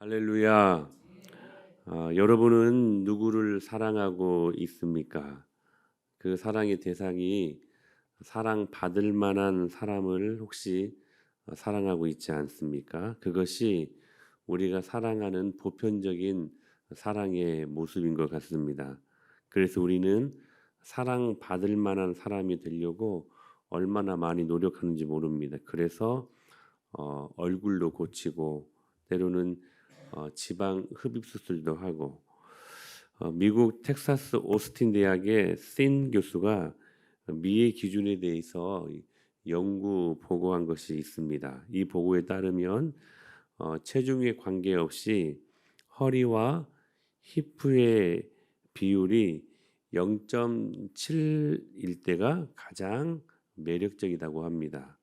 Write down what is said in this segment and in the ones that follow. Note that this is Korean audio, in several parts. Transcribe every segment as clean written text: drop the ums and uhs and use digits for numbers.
할렐루야. 여러분은 누구를 사랑하고 있습니까? 그 사랑의 대상이 사랑받을 만한 사람을 혹시 사랑하고 있지 않습니까? 그것이 우리가 사랑하는 보편적인 사랑의 모습인 것 같습니다. 그래서 우리는 사랑받을 만한 사람이 되려고 얼마나 많이 노력하는지 모릅니다. 그래서 얼굴도 고치고 때로는 지방 흡입 수술도 하고 미국 텍사스 오스틴 대학의 신 교수가 미의 기준에 대해서 연구 보고한 것이 있습니다. 이 보고에 따르면 체중에 관계없이 허리와 히프의 비율이 0.7일 때가 가장 매력적이라고 합니다.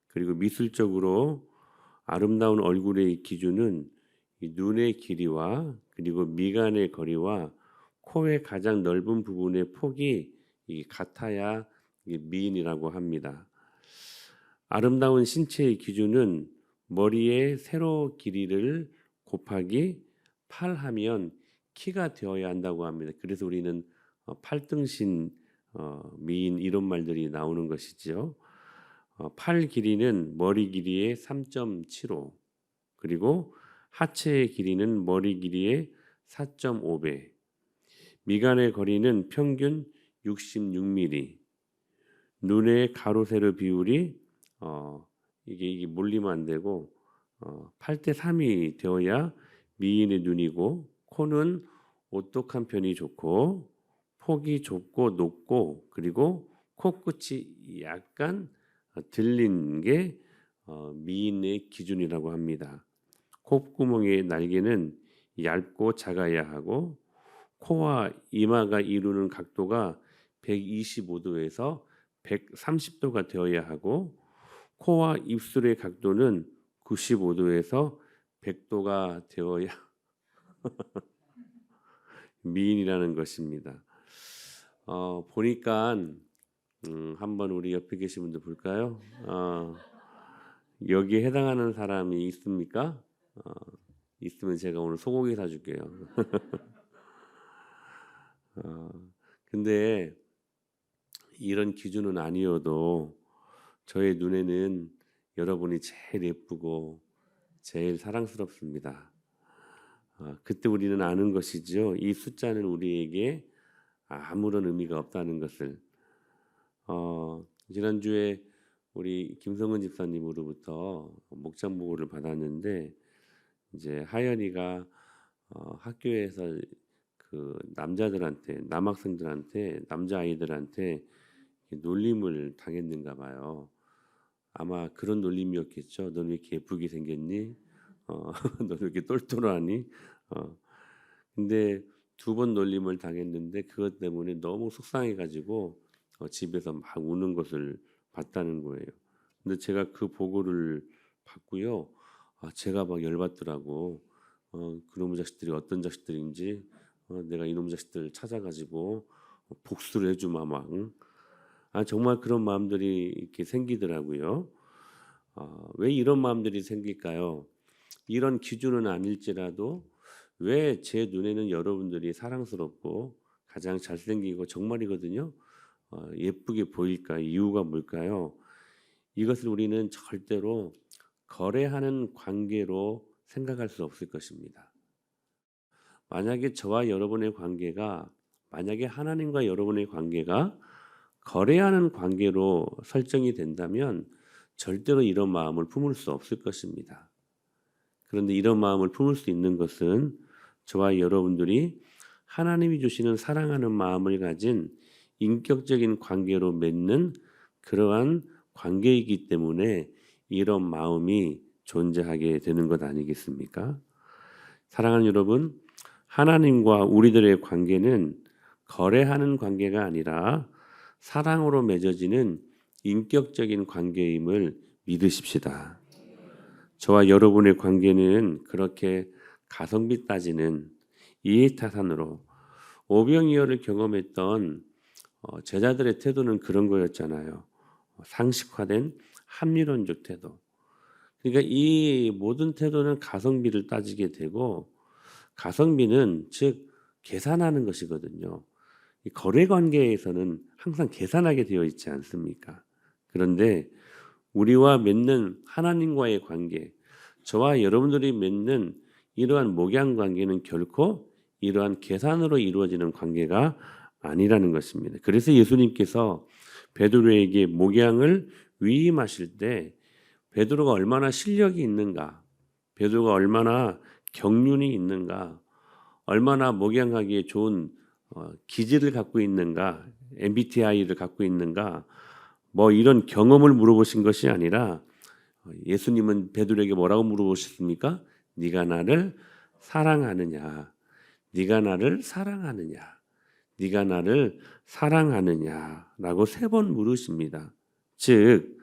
그리고 미술적으로 아름다운 얼굴의 기준은 이 눈의 길이와 그리고 미간의 거리와 코의 가장 넓은 부분의 폭이 같아야 미인이라고 합니다. 아름다운 신체의 기준은 머리의 세로 길이를 곱하기 8하면 키가 되어야 한다고 합니다. 그래서 우리는 팔등신 미인 이런 말들이 나오는 것이죠. 팔 길이는 머리 길이의 3.75 그리고 하체의 길이는 머리 길이의 4.5배, 미간의 거리는 평균 66mm, 눈의 가로 세로 비율이 이게 몰리면 안 되고 8대 3이 되어야 미인의 눈이고, 코는 오똑한 편이 좋고 폭이 좁고 높고 그리고 코끝이 약간 들린 게 미인의 기준이라고 합니다. 콧구멍의 날개는 얇고 작아야 하고 코와 이마가 이루는 각도가 125도에서 130도가 되어야 하고 코와 입술의 각도는 95도에서 100도가 되어야 미인이라는 것입니다. 보니까 한번 우리 옆에 계신 분들 볼까요? 여기에 해당하는 사람이 있습니까? 있으면 제가 오늘 소고기 사줄게요. 근데 이런 기준은 아니어도 저의 눈에는 여러분이 제일 예쁘고 제일 사랑스럽습니다. 그때 우리는 아는 것이죠. 이 숫자는 우리에게 아무런 의미가 없다는 것을. 지난주에 우리 김성은 집사님으로부터 목장 보고를 받았는데 이제 하연이가 학교에서 그 남자들한테 남학생들한테 남자아이들한테 놀림을 당했는가 봐요. 아마 그런 놀림이었겠죠. 너는 왜 이렇게 예쁘게 생겼니? 너는 왜 이렇게 똘똘하니? 근데 2번 놀림을 당했는데 그것 때문에 너무 속상해가지고 집에서 막 우는 것을 봤다는 거예요. 근데 제가 그 보고를 받고요. 제가 막 열받더라고. 그놈의 자식들이 어떤 자식들인지 내가 이놈 자식들 찾아가지고 복수를 해주마 막. 정말 그런 마음들이 이렇게 생기더라고요. 왜 이런 마음들이 생길까요? 이런 기준은 아닐지라도 왜 제 눈에는 여러분들이 사랑스럽고 가장 잘생기고 정말이거든요. 예쁘게 보일까? 이유가 뭘까요? 이것을 우리는 절대로 거래하는 관계로 생각할 수 없을 것입니다. 만약에 저와 여러분의 관계가 만약에 하나님과 여러분의 관계가 거래하는 관계로 설정이 된다면 절대로 이런 마음을 품을 수 없을 것입니다. 그런데 이런 마음을 품을 수 있는 것은 저와 여러분들이 하나님이 주시는 사랑하는 마음을 가진 인격적인 관계로 맺는 그러한 관계이기 때문에 이런 마음이 존재하게 되는 것 아니겠습니까? 사랑하는 여러분, 하나님과 우리들의 관계는 거래하는 관계가 아니라 사랑으로 맺어지는 인격적인 관계임을 믿으십시다. 저와 여러분의 관계는 그렇게 가성비 따지는 이해타산으로 오병이어를 경험했던 제자들의 태도는 그런 거였잖아요. 상식화된 합리론적 태도. 그러니까 이 모든 태도는 가성비를 따지게 되고, 가성비는 즉 계산하는 것이거든요. 이 거래 관계에서는 항상 계산하게 되어 있지 않습니까? 그런데 우리와 맺는 하나님과의 관계, 저와 여러분들이 맺는 이러한 목양 관계는 결코 이러한 계산으로 이루어지는 관계가 아니라는 것입니다. 그래서 예수님께서 베드로에게 목양을 위임하실 때 베드로가 얼마나 실력이 있는가, 베드로가 얼마나 경륜이 있는가, 얼마나 목양하기에 좋은 기질을 갖고 있는가, MBTI를 갖고 있는가, 뭐 이런 경험을 물어보신 것이 아니라 예수님은 베드로에게 뭐라고 물어보셨습니까? 네가 나를 사랑하느냐? 네가 나를 사랑하느냐? 네가 나를 사랑하느냐라고 3번 물으십니다. 즉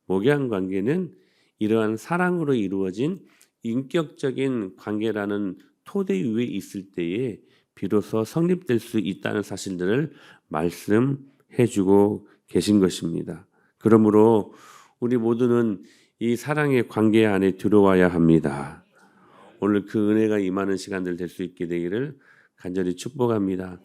목양 관계는 이러한 사랑으로 이루어진 인격적인 관계라는 토대 위에 있을 때에 비로소 성립될 수 있다는 사실들을 말씀해주고 계신 것입니다. 그러므로 우리 모두는 이 사랑의 관계 안에 들어와야 합니다. 오늘 그 은혜가 임하는 시간들 될 수 있게 되기를 간절히 축복합니다.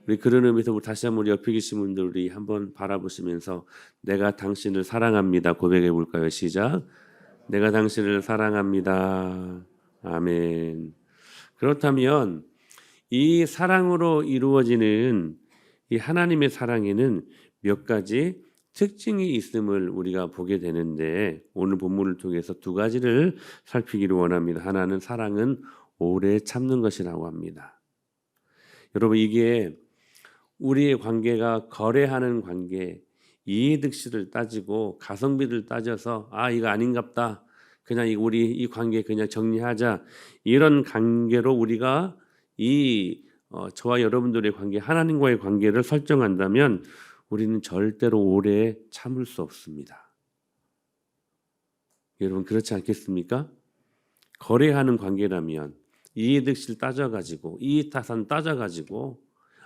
우리 그런 의미에서 다시 한번 옆에 계신 분들이 한번 바라보시면서 내가 당신을 사랑합니다 고백해 볼까요? 시작. 내가 당신을 사랑합니다. 아멘. 그렇다면 이 사랑으로 이루어지는 이 하나님의 사랑에는 몇 가지 특징이 있음을 우리가 보게 되는데 오늘 본문을 통해서 2가지를 살피기를 원합니다. 하나는 사랑은 오래 참는 것이라고 합니다. 여러분 이게 우리의 관계가 거래하는 관계, 이해득실을 따지고 가성비를 따져서 이거 아닌갑다. 그냥 우리 이 관계 그냥 정리하자. 이런 관계로 우리가 저와 여러분들의 관계, 하나님과의 관계를 설정한다면 우리는 절대로 오래 참을 수 없습니다. 여러분 그렇지 않겠습니까? 거래하는 관계라면 이해득실 따져가지고 이익타산 따져가지고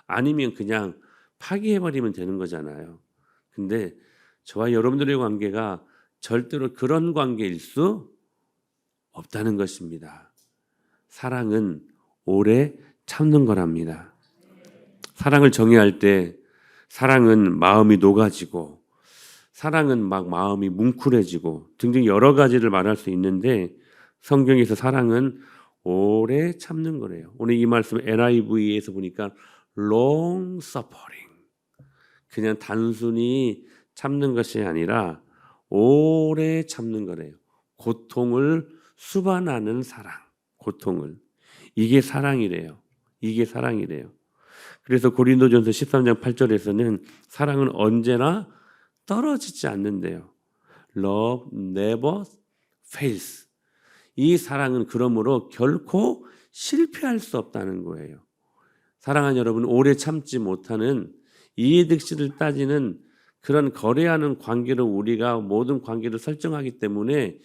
아니면 그냥 파기해버리면 되는 거잖아요. 근데 저와 여러분들의 관계가 절대로 그런 관계일 수 없다는 것입니다. 사랑은 오래 참는 거랍니다. 사랑을 정의할 때 사랑은 마음이 녹아지고 사랑은 막 마음이 뭉클해지고 등등 여러 가지를 말할 수 있는데 성경에서 사랑은 오래 참는 거래요. 오늘 이 말씀 NIV에서 보니까 long suffering, 그냥 단순히 참는 것이 아니라 오래 참는 거래요. 고통을 수반하는 사랑, 고통을. 이게 사랑이래요. 이게 사랑이래요. 그래서 고린도전서 13장 8절에서는 사랑은 언제나 떨어지지 않는데요. Love never fails. 이 사랑은 그러므로 결코 실패할 수 없다는 거예요. 사랑하는 여러분, 오래 참지 못하는 이해득실을 따지는 그런 거래하는 관계로 우리가 모든 관계를 설정하기 때문에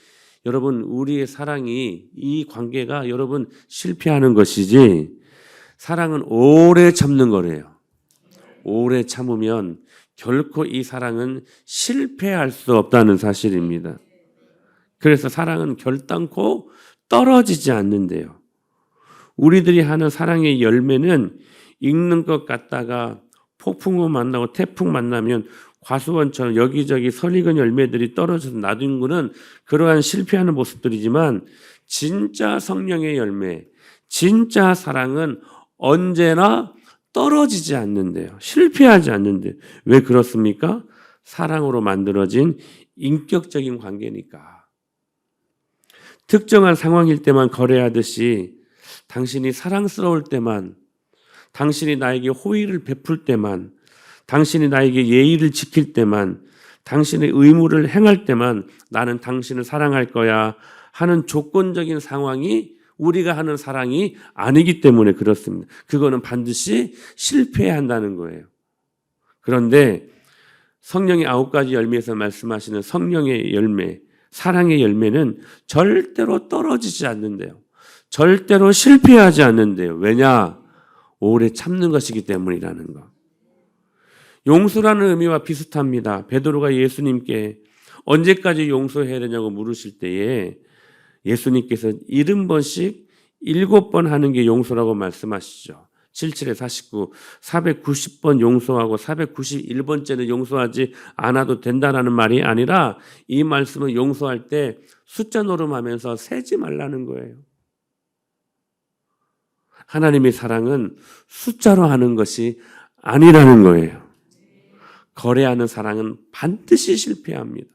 여러분 우리의 사랑이 이 관계가 여러분 실패하는 것이지 사랑은 오래 참는 거래요. 오래 참으면 결코 이 사랑은 실패할 수 없다는 사실입니다. 그래서 사랑은 결단코 떨어지지 않는데요. 우리들이 하는 사랑의 열매는 익는 것 같다가 폭풍우 만나고 태풍 만나면 과수원처럼 여기저기 설익은 열매들이 떨어져서 놔둔 그러한 실패하는 모습들이지만 진짜 성령의 열매, 진짜 사랑은 언제나 떨어지지 않는데요. 실패하지 않는데. 왜 그렇습니까? 사랑으로 만들어진 인격적인 관계니까. 특정한 상황일 때만 거래하듯이 당신이 사랑스러울 때만, 당신이 나에게 호의를 베풀 때만, 당신이 나에게 예의를 지킬 때만, 당신의 의무를 행할 때만 나는 당신을 사랑할 거야 하는 조건적인 상황이 우리가 하는 사랑이 아니기 때문에 그렇습니다. 그거는 반드시 실패해야 한다는 거예요. 그런데 성령의 9가지 열매에서 말씀하시는 성령의 열매, 사랑의 열매는 절대로 떨어지지 않는데요. 절대로 실패하지 않는데요. 왜냐? 오래 참는 것이기 때문이라는 거. 용서라는 의미와 비슷합니다. 베드로가 예수님께 언제까지 용서해야 되냐고 물으실 때에 예수님께서 70번씩 7번 하는 게 용서라고 말씀하시죠. 77에 49, 490번 용서하고 491번째는 용서하지 않아도 된다는 말이 아니라 이 말씀은 용서할 때 숫자 노름하면서 세지 말라는 거예요. 하나님의 사랑은 숫자로 하는 것이 아니라는 거예요. 거래하는 사랑은 반드시 실패합니다.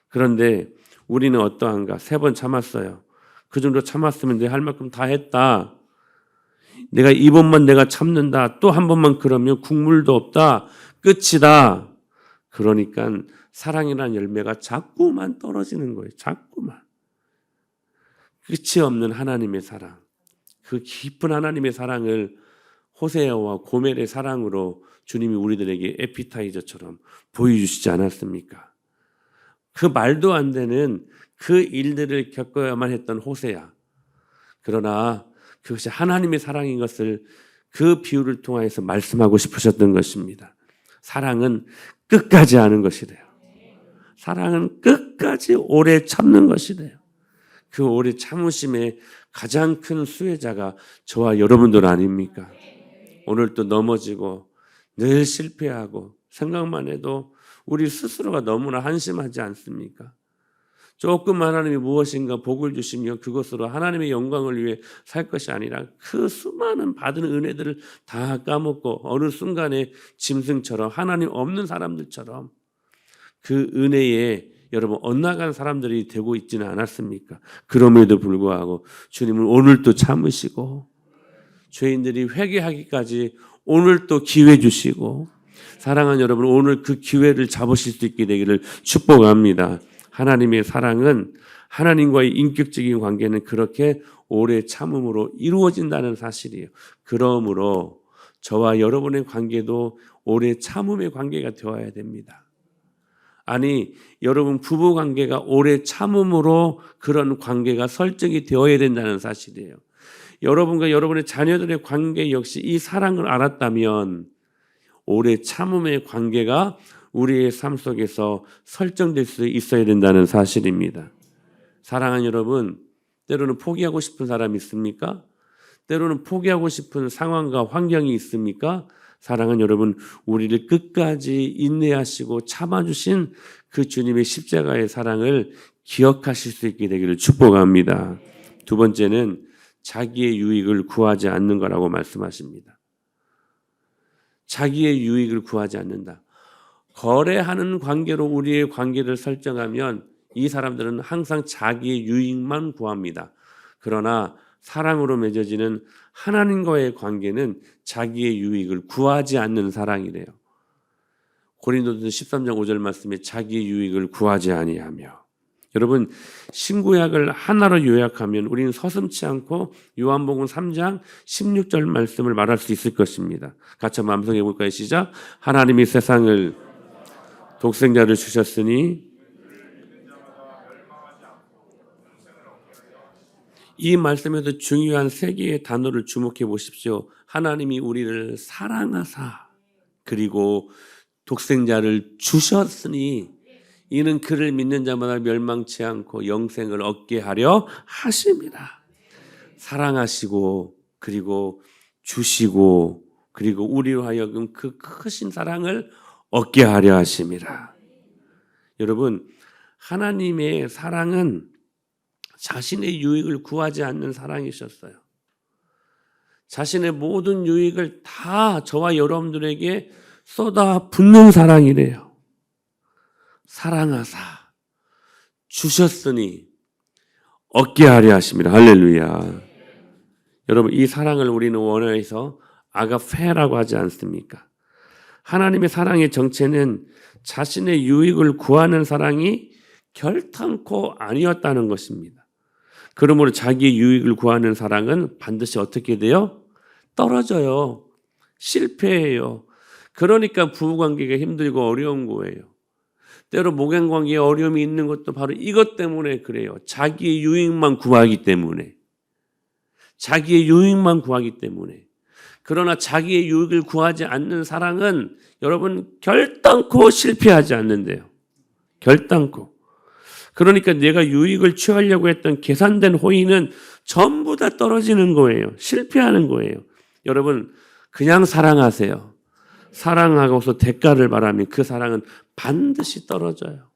그런데 우리는 어떠한가? 3번 참았어요. 그 정도 참았으면 내 할 만큼 다 했다. 내가 이번만 내가 참는다. 또 한 번만 그러면 국물도 없다. 끝이다. 그러니까 사랑이라는 열매가 자꾸만 떨어지는 거예요. 자꾸만. 끝이 없는 하나님의 사랑. 그 깊은 하나님의 사랑을 호세아와 고멜의 사랑으로 주님이 우리들에게 에피타이저처럼 보여주시지 않았습니까? 그 말도 안 되는 그 일들을 겪어야만 했던 호세아. 그러나 그것이 하나님의 사랑인 것을 그 비유를 통해서 말씀하고 싶으셨던 것입니다. 사랑은 끝까지 하는 것이래요. 사랑은 끝까지 오래 참는 것이래요. 그 오래 참으심의 가장 큰 수혜자가 저와 여러분들 아닙니까? 오늘 또 넘어지고 늘 실패하고 생각만 해도 우리 스스로가 너무나 한심하지 않습니까? 조금 하나님이 무엇인가 복을 주시며 그것으로 하나님의 영광을 위해 살 것이 아니라 그 수많은 받은 은혜들을 다 까먹고 어느 순간에 짐승처럼 하나님 없는 사람들처럼 그 은혜에 여러분 엇나간 사람들이 되고 있지는 않았습니까? 그럼에도 불구하고 주님은 오늘 또 참으시고 죄인들이 회개하기까지 오늘 또 기회 주시고 사랑하는 여러분 오늘 그 기회를 잡으실 수 있게 되기를 축복합니다. 하나님의 사랑은 하나님과의 인격적인 관계는 그렇게 오래 참음으로 이루어진다는 사실이에요. 그러므로 저와 여러분의 관계도 오래 참음의 관계가 되어야 됩니다. 아니 여러분 부부 관계가 오래 참음으로 그런 관계가 설정이 되어야 된다는 사실이에요. 여러분과 여러분의 자녀들의 관계 역시 이 사랑을 알았다면 오래 참음의 관계가 우리의 삶 속에서 설정될 수 있어야 된다는 사실입니다. 사랑하는 여러분, 때로는 포기하고 싶은 사람이 있습니까? 때로는 포기하고 싶은 상황과 환경이 있습니까? 사랑하는 여러분, 우리를 끝까지 인내하시고 참아주신 그 주님의 십자가의 사랑을 기억하실 수 있게 되기를 축복합니다. 두 번째는 자기의 유익을 구하지 않는 거라고 말씀하십니다. 자기의 유익을 구하지 않는다. 거래하는 관계로 우리의 관계를 설정하면 이 사람들은 항상 자기의 유익만 구합니다. 그러나 사랑으로 맺어지는 하나님과의 관계는 자기의 유익을 구하지 않는 사랑이래요. 고린도전서 13장 5절 말씀에 자기의 유익을 구하지 아니하며. 여러분 신구약을 하나로 요약하면 우리는 서슴지 않고 요한복음 3장 16절 말씀을 말할 수 있을 것입니다. 같이 한번 암송해 볼까요? 시작. 하나님이 세상을 독생자를 주셨으니 이 말씀에서 중요한 세 개의 단어를 주목해 보십시오. 하나님이 우리를 사랑하사 그리고 독생자를 주셨으니 이는 그를 믿는 자마다 멸망치 않고 영생을 얻게 하려 하심이라. 사랑하시고 그리고 주시고 그리고 우리로 하여금 그 크신 사랑을 얻게 하려 하심이라. 여러분 하나님의 사랑은 자신의 유익을 구하지 않는 사랑이셨어요. 자신의 모든 유익을 다 저와 여러분들에게 쏟아붓는 사랑이래요. 사랑하사 주셨으니 얻게 하려 하십니다. 할렐루야. 여러분 이 사랑을 우리는 원어에서 아가페라고 하지 않습니까? 하나님의 사랑의 정체는 자신의 유익을 구하는 사랑이 결탄코 아니었다는 것입니다. 그러므로 자기의 유익을 구하는 사랑은 반드시 어떻게 돼요? 떨어져요. 실패해요. 그러니까 부부관계가 힘들고 어려운 거예요. 때로 목양관계에 어려움이 있는 것도 바로 이것 때문에 그래요. 자기의 유익만 구하기 때문에. 자기의 유익만 구하기 때문에. 그러나 자기의 유익을 구하지 않는 사랑은 여러분 결단코 실패하지 않는데요. 결단코. 그러니까 내가 유익을 취하려고 했던 계산된 호의는 전부 다 떨어지는 거예요. 실패하는 거예요. 여러분, 그냥 사랑하세요. 사랑하고서 대가를 바라면 그 사랑은 반드시 떨어져요.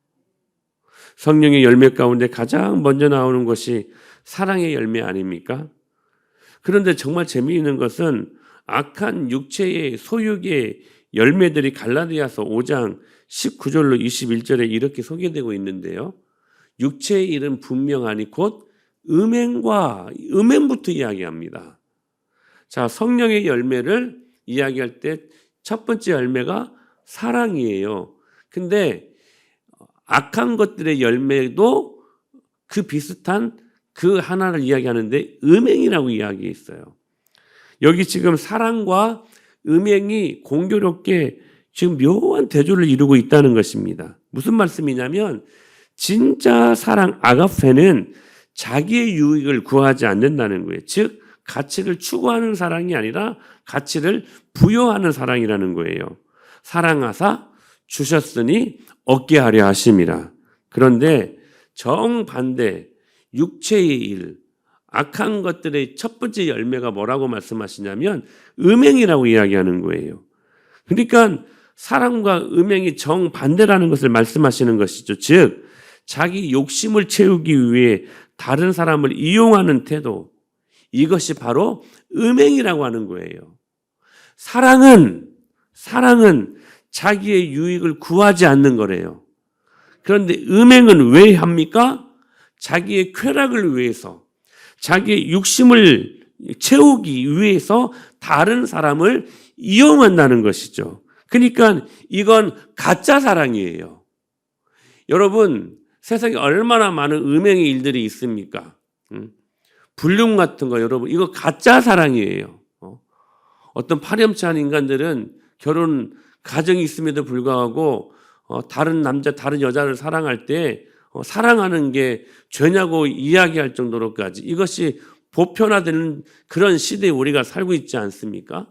성령의 열매 가운데 가장 먼저 나오는 것이 사랑의 열매 아닙니까? 그런데 정말 재미있는 것은 악한 육체의 소욕의 열매들이 갈라디아서 5장 19절로 21절에 이렇게 소개되고 있는데요. 육체의 일은 분명하니 곧 음행부터 이야기합니다. 자, 성령의 열매를 이야기할 때 첫 번째 열매가 사랑이에요. 근데 악한 것들의 열매도 그 비슷한 그 하나를 이야기하는데 음행이라고 이야기했어요. 여기 지금 사랑과 음행이 공교롭게 지금 묘한 대조를 이루고 있다는 것입니다. 무슨 말씀이냐면 진짜 사랑 아가페는 자기의 유익을 구하지 않는다는 거예요. 즉 가치를 추구하는 사랑이 아니라 가치를 부여하는 사랑이라는 거예요. 사랑하사 주셨으니 얻게 하려 하심이라. 그런데 정반대 육체의 일, 악한 것들의 첫 번째 열매가 뭐라고 말씀하시냐면 음행이라고 이야기하는 거예요. 그러니까 사랑과 음행이 정반대라는 것을 말씀하시는 것이죠. 즉 자기 욕심을 채우기 위해 다른 사람을 이용하는 태도, 이것이 바로 음행이라고 하는 거예요. 사랑은 자기의 유익을 구하지 않는 거래요. 그런데 음행은 왜 합니까? 자기의 쾌락을 위해서, 자기의 욕심을 채우기 위해서 다른 사람을 이용한다는 것이죠. 그러니까 이건 가짜 사랑이에요. 여러분, 세상에 얼마나 많은 음행의 일들이 있습니까? 불륜 같은 거 여러분, 이거 가짜 사랑이에요. 어떤 파렴치한 인간들은 결혼 가정이 있음에도 불구하고 다른 남자, 다른 여자를 사랑할 때 사랑하는 게 죄냐고 이야기할 정도로까지 이것이 보편화되는 그런 시대에 우리가 살고 있지 않습니까?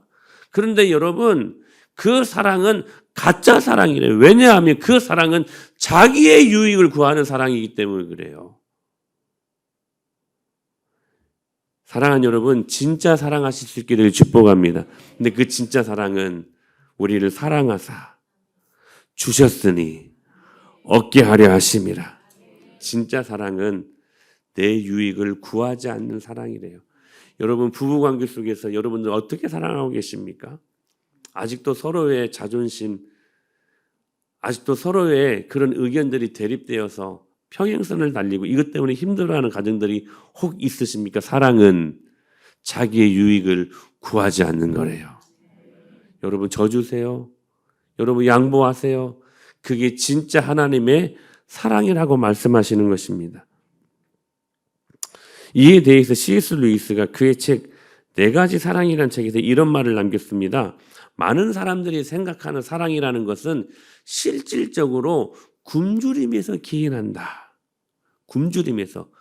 그런데 여러분, 그 사랑은 가짜 사랑이래요. 왜냐하면 그 사랑은 자기의 유익을 구하는 사랑이기 때문에 그래요. 사랑하는 여러분, 진짜 사랑하실 수 있게 되길 축복합니다. 근데 그 진짜 사랑은 우리를 사랑하사 주셨으니 얻게 하려 하심이라. 진짜 사랑은 내 유익을 구하지 않는 사랑이래요. 여러분, 부부관계 속에서 여러분들 어떻게 사랑하고 계십니까? 아직도 서로의 자존심, 아직도 서로의 그런 의견들이 대립되어서 평행선을 달리고 이것 때문에 힘들어하는 가정들이 혹 있으십니까? 사랑은 자기의 유익을 구하지 않는 거래요. 여러분 져주세요. 여러분 양보하세요. 그게 진짜 하나님의 사랑이라고 말씀하시는 것입니다. 이에 대해서 C.S. 루이스가 그의 책 네 가지 사랑이라는 책에서 이런 말을 남겼습니다. 많은 사람들이 생각하는 사랑이라는 것은 실질적으로 굶주림에서 기인한다. 굶주림에서.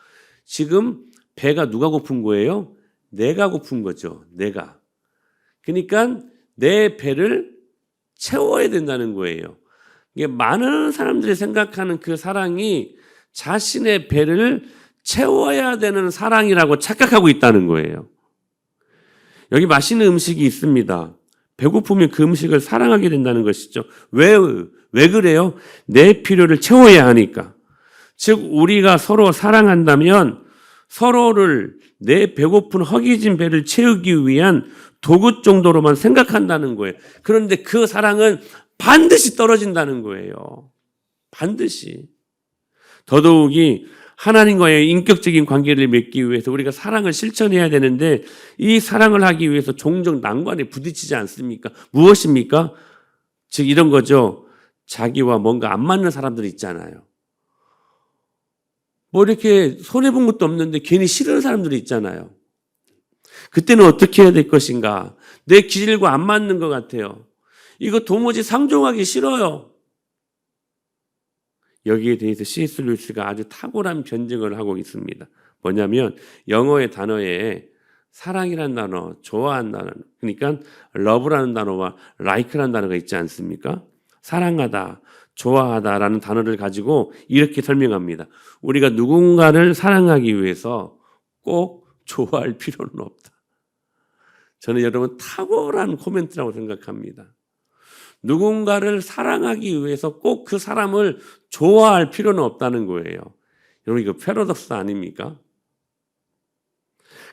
지금 배가 누가 고픈 거예요? 내가 고픈 거죠. 내가. 그러니까 내 배를 채워야 된다는 거예요. 이게 많은 사람들이 생각하는 그 사랑이 자신의 배를 채워야 되는 사랑이라고 착각하고 있다는 거예요. 여기 맛있는 음식이 있습니다. 배고프면 그 음식을 사랑하게 된다는 것이죠. 왜 그래요? 내 필요를 채워야 하니까. 즉 우리가 서로 사랑한다면 서로를 내 배고픈 허기진 배를 채우기 위한 도구 정도로만 생각한다는 거예요. 그런데 그 사랑은 반드시 떨어진다는 거예요. 반드시. 더더욱이 하나님과의 인격적인 관계를 맺기 위해서 우리가 사랑을 실천해야 되는데 이 사랑을 하기 위해서 종종 난관에 부딪히지 않습니까? 무엇입니까? 즉 이런 거죠. 자기와 뭔가 안 맞는 사람들 있잖아요. 뭐 이렇게 손해본 것도 없는데 괜히 싫은 사람들이 있잖아요. 그때는 어떻게 해야 될 것인가? 내 기질과 안 맞는 것 같아요. 이거 도무지 상종하기 싫어요. 여기에 대해서 C.S. 루이스가 아주 탁월한 변증을 하고 있습니다. 뭐냐면 영어의 단어에 사랑이라는 단어, 좋아하는 단어, 그러니까 love라는 단어와 like라는 단어가 있지 않습니까? 사랑하다, 좋아하다라는 단어를 가지고 이렇게 설명합니다. 우리가 누군가를 사랑하기 위해서 꼭 좋아할 필요는 없다. 저는 여러분 탁월한 코멘트라고 생각합니다. 누군가를 사랑하기 위해서 꼭 그 사람을 좋아할 필요는 없다는 거예요. 여러분 이거 패러독스 아닙니까?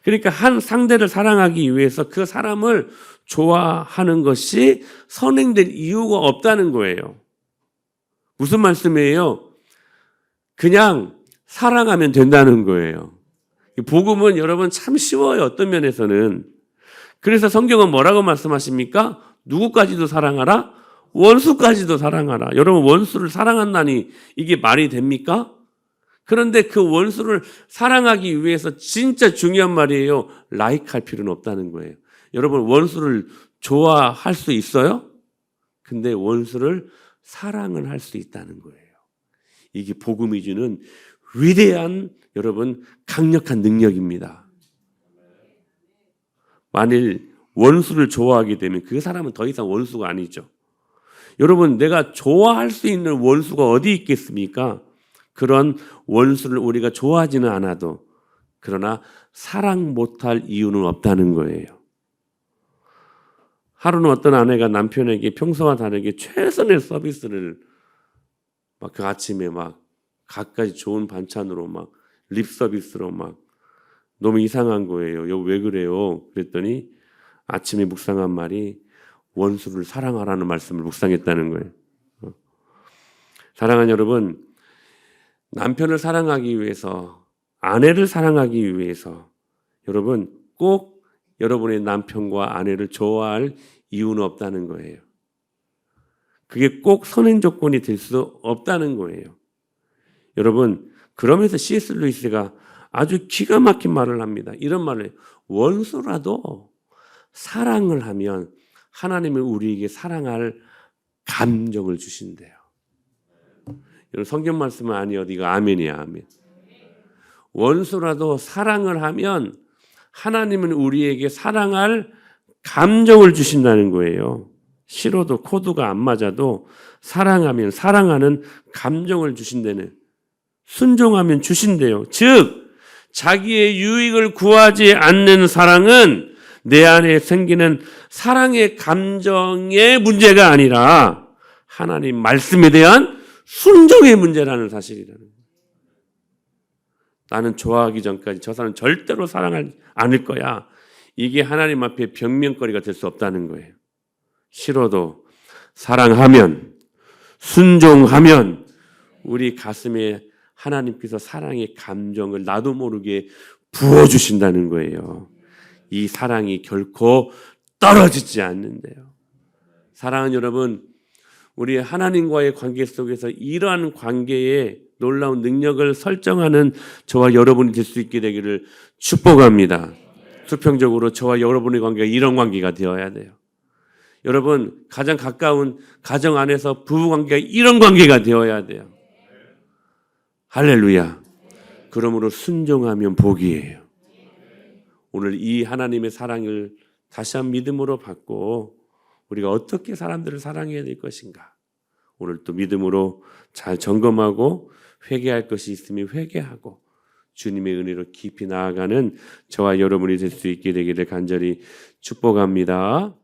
그러니까 한 상대를 사랑하기 위해서 그 사람을 좋아하는 것이 선행될 이유가 없다는 거예요. 무슨 말씀이에요? 그냥 사랑하면 된다는 거예요. 복음은 여러분 참 쉬워요. 어떤 면에서는. 그래서 성경은 뭐라고 말씀하십니까? 누구까지도 사랑하라? 원수까지도 사랑하라. 여러분 원수를 사랑한다니 이게 말이 됩니까? 그런데 그 원수를 사랑하기 위해서 진짜 중요한 말이에요. 라이크할 필요는 없다는 거예요. 여러분 원수를 좋아할 수 있어요? 근데 원수를 사랑을 할 수 있다는 거예요. 이게 복음이 주는 위대한 여러분 강력한 능력입니다. 만일 원수를 좋아하게 되면 그 사람은 더 이상 원수가 아니죠. 여러분 내가 좋아할 수 있는 원수가 어디 있겠습니까? 그런 원수를 우리가 좋아하지는 않아도 그러나 사랑 못할 이유는 없다는 거예요. 하루는 어떤 아내가 남편에게 평소와 다르게 최선의 서비스를 막 그 아침에 막 갖가지 좋은 반찬으로 막 립 서비스로 막 너무 이상한 거예요. 여보 왜 그래요? 그랬더니 아침에 묵상한 말이 원수를 사랑하라는 말씀을 묵상했다는 거예요. 사랑하는 여러분, 남편을 사랑하기 위해서, 아내를 사랑하기 위해서 여러분 꼭 여러분의 남편과 아내를 좋아할 이유는 없다는 거예요. 그게 꼭 선행 조건이 될 수 없다는 거예요. 여러분 그러면서 C.S. 루이스가 아주 기가 막힌 말을 합니다. 이런 말을 해요. 원수라도 사랑을 하면 하나님은 우리에게 사랑할 감정을 주신대요. 여러분 성경 말씀은 아니 어디가 아멘이야 아멘. 원수라도 사랑을 하면 하나님은 우리에게 사랑할 감정을 주신다는 거예요. 싫어도 코드가 안 맞아도 사랑하면 사랑하는 감정을 주신다는, 순종하면 주신대요. 즉 자기의 유익을 구하지 않는 사랑은 내 안에 생기는 사랑의 감정의 문제가 아니라 하나님 말씀에 대한 순종의 문제라는 사실이라는 거예요. 나는 좋아하기 전까지 저 사람 절대로 사랑하지 않을 거야. 이게 하나님 앞에 변명거리가 될 수 없다는 거예요. 싫어도 사랑하면, 순종하면 우리 가슴에 하나님께서 사랑의 감정을 나도 모르게 부어주신다는 거예요. 이 사랑이 결코 떨어지지 않는데요. 사랑하는 여러분, 우리 하나님과의 관계 속에서 이러한 관계의 놀라운 능력을 설정하는 저와 여러분이 될 수 있게 되기를 축복합니다. 수평적으로 저와 여러분의 관계가 이런 관계가 되어야 돼요. 여러분 가장 가까운 가정 안에서 부부 관계가 이런 관계가 되어야 돼요. 할렐루야. 그러므로 순종하면 복이에요. 오늘 이 하나님의 사랑을 다시 한 믿음으로 받고 우리가 어떻게 사람들을 사랑해야 될 것인가, 오늘 또 믿음으로 잘 점검하고 회개할 것이 있으면 회개하고 주님의 은혜로 깊이 나아가는 저와 여러분이 될 수 있게 되기를 간절히 축복합니다.